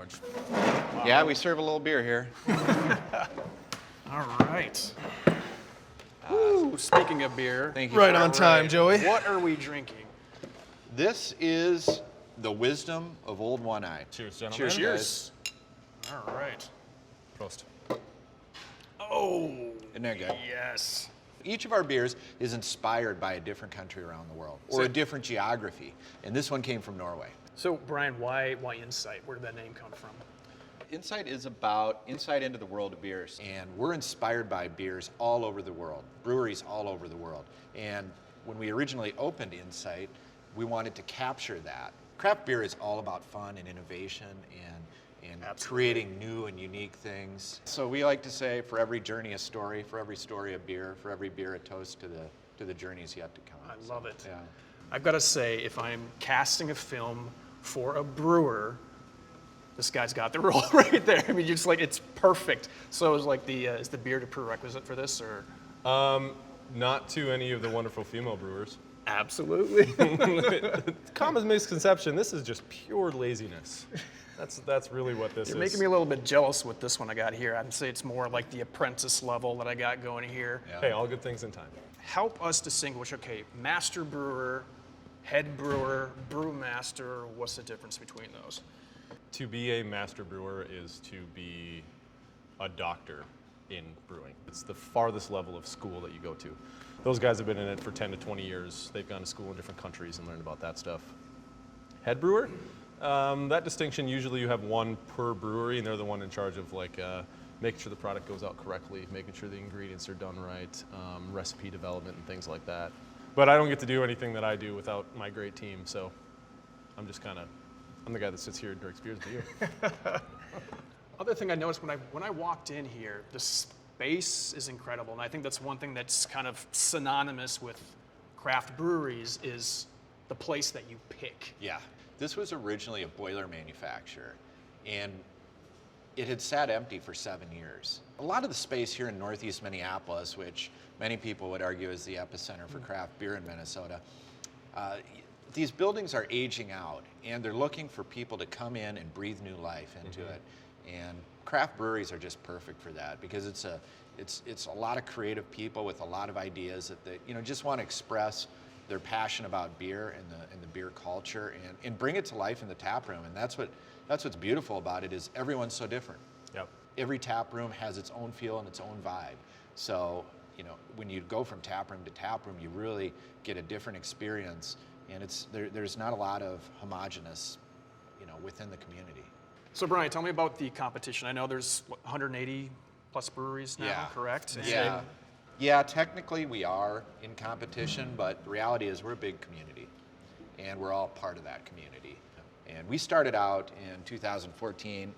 much. Yeah, we serve a little beer here. All right. Woo, speaking of beer, Thank you. Right on time, Joey. what are we drinking? This is the wisdom of Old One Eye. Cheers, gentlemen. Cheers. All right. Prost. Oh, Isn't that good? yes. Each of our beers is inspired by a different country around the world or a different geography. And this one came from Norway. So, Brian, why Insight? Where did that name come from? Insight is about insight into the world of beers. And we're inspired by beers all over the world, breweries all over the world. And when we originally opened Insight, we wanted to capture that. Craft beer is all about fun and innovation and creating new and unique things. So we like to say, for every journey a story, for every story a beer, for every beer a toast to the journeys yet to come. I love it. Yeah. I've got to say, if I'm casting a film for a brewer, this guy's got the role right there. I mean, you're just like, it's perfect. So is like is the beard a prerequisite for this, or? Not to any of the wonderful female brewers. Absolutely. Common misconception, this is just pure laziness. That's really what this You're is. making me a little bit jealous with this one I got here. I'd say it's more like the apprentice level that I got going here. Yeah. Hey, all good things in time. Help us distinguish, okay, master brewer, head brewer, brewmaster, what's the difference between those? To be a master brewer is to be a doctor in brewing. It's the farthest level of school that you go to. Those guys have been in it for 10 to 20 years. They've gone to school in different countries and learned about that stuff. Head brewer, that distinction, usually you have one per brewery, and they're the one in charge of making sure the product goes out correctly, making sure the ingredients are done right, recipe development and things like that. But I don't get to do anything that I do without my great team, so I'm just I'm the guy that sits here and drinks beers with you. Other thing I noticed when I walked in here, the space is incredible, and I think that's one thing that's kind of synonymous with craft breweries is the place that you pick. Yeah. This was originally a boiler manufacturer, and it had sat empty for 7 years. A lot of the space here in Northeast Minneapolis, which many people would argue is the epicenter for craft beer in Minnesota, these buildings are aging out, and they're looking for people to come in and breathe new life into it. And craft breweries are just perfect for that because it's a lot of creative people with a lot of ideas that they just want to express their passion about beer and the beer culture and bring it to life in the tap room. And that's what's beautiful about it is everyone's so different. Yep. Every tap room has its own feel and its own vibe. So when you go from tap room to tap room, you really get a different experience. And there's not a lot of homogenous, within the community. So Brian, tell me about the competition. I know there's 180 plus breweries now, Yeah. correct? Yeah. Yeah, technically we are in competition, but the reality is we're a big community, and we're all part of that community. And we started out in 2014,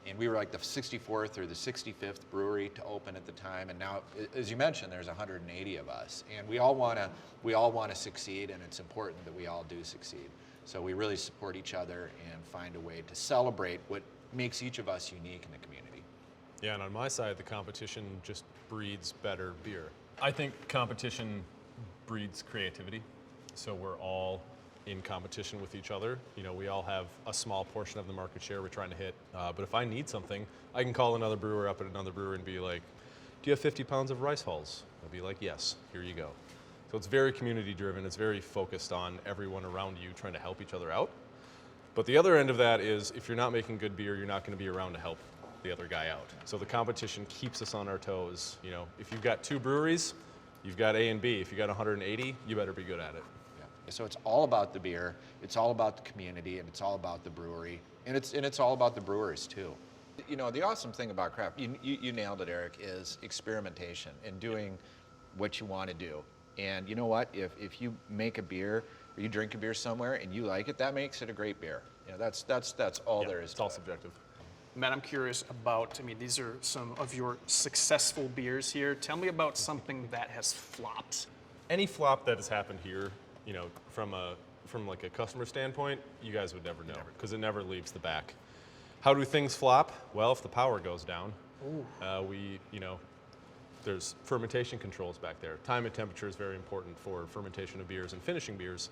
and we were like the 64th or the 65th brewery to open at the time. And now, as you mentioned, there's 180 of us, and we all want to succeed, and it's important that we all do succeed. So we really support each other and find a way to celebrate what makes each of us unique in the community. Yeah, and on my side, the competition just breeds better beer. I think competition breeds creativity, so we're all in competition with each other. We all have a small portion of the market share we're trying to hit, but if I need something, I can call another brewer up at another brewer and be like, do you have 50 pounds of rice hulls? They'll be like, yes, here you go. So it's very community driven, it's very focused on everyone around you trying to help each other out. But the other end of that is if you're not making good beer, you're not going to be around to help the other guy out. So the competition keeps us on our toes. If you've got 2 breweries, you've got A and B. If you got 180, you better be good at it. Yeah. So it's all about the beer, it's all about the community, and it's all about the brewery, and it's all about the brewers too. The awesome thing about craft, you nailed it, Eric, is experimentation and doing what you want to do. And you know what? If you make a beer or you drink a beer somewhere and you like it, that makes it a great beer. That's all there is. It's all subjective. Matt, I'm curious about, these are some of your successful beers here. Tell me about something that has flopped. Any flop that has happened here, from a customer standpoint, you guys would never know because it never leaves the back. How do things flop? Well, if the power goes down, there's fermentation controls back there. Time and temperature is very important for fermentation of beers and finishing beers.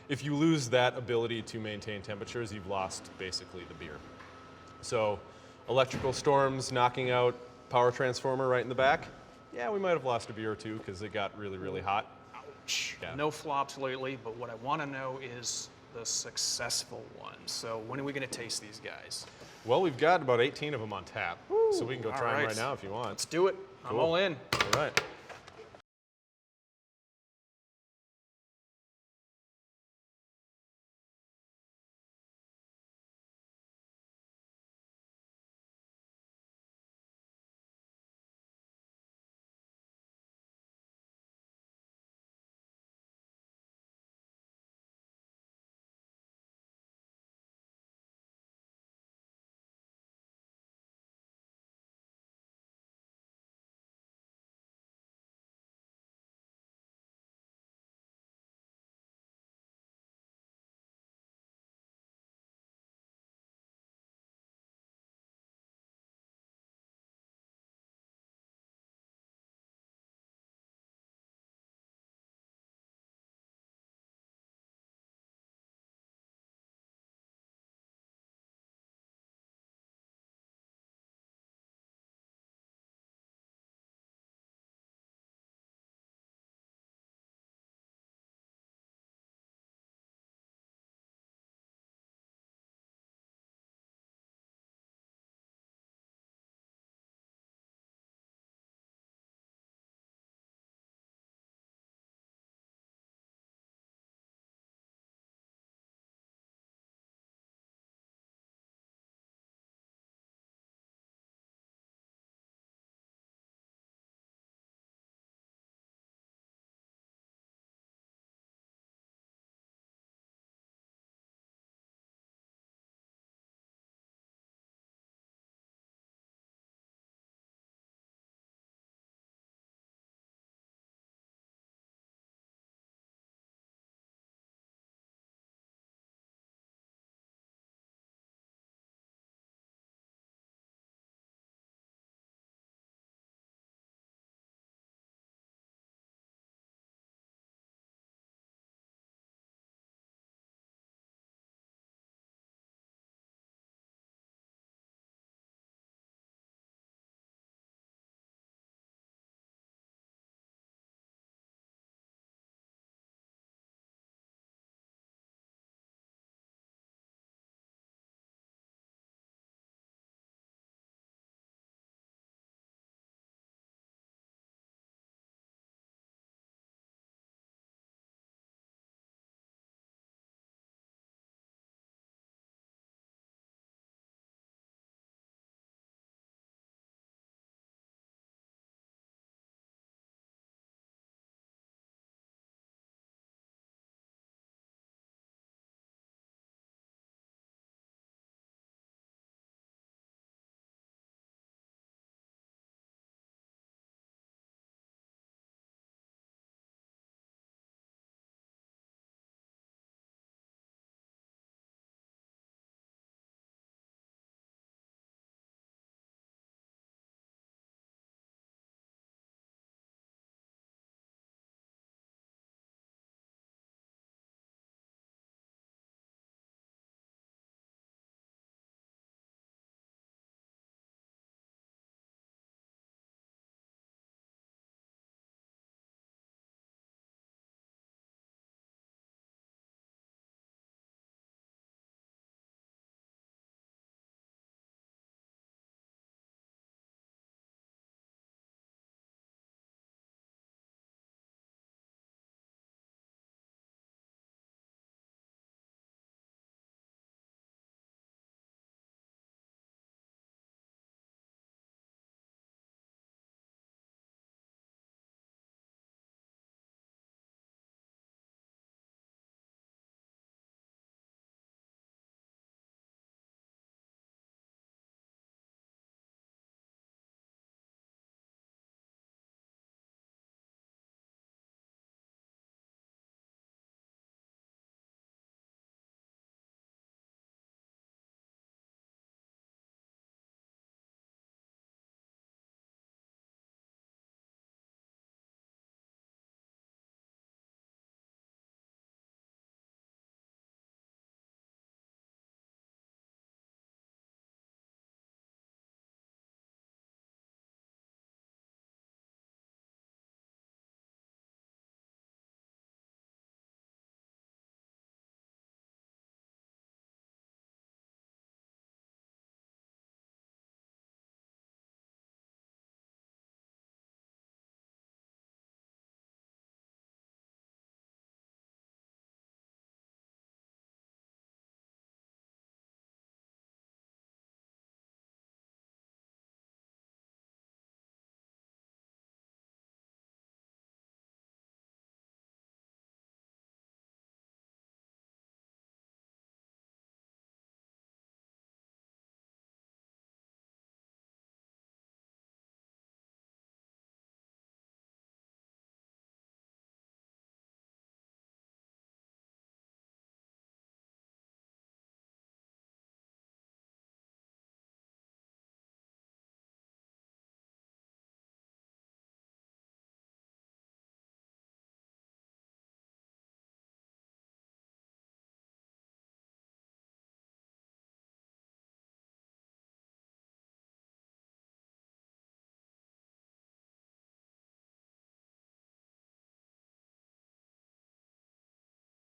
If you lose that ability to maintain temperatures, you've lost basically the beer. So electrical storms knocking out power transformer right in the back. Yeah, we might have lost a beer or two because it got really, really hot. Ouch. Yeah. No flops lately, but what I want to know is the successful ones. So when are we going to taste these guys? Well, we've got about 18 of them on tap, so we can go all try them right. right now if you want. Let's do it. I'm Cool. all in. All right.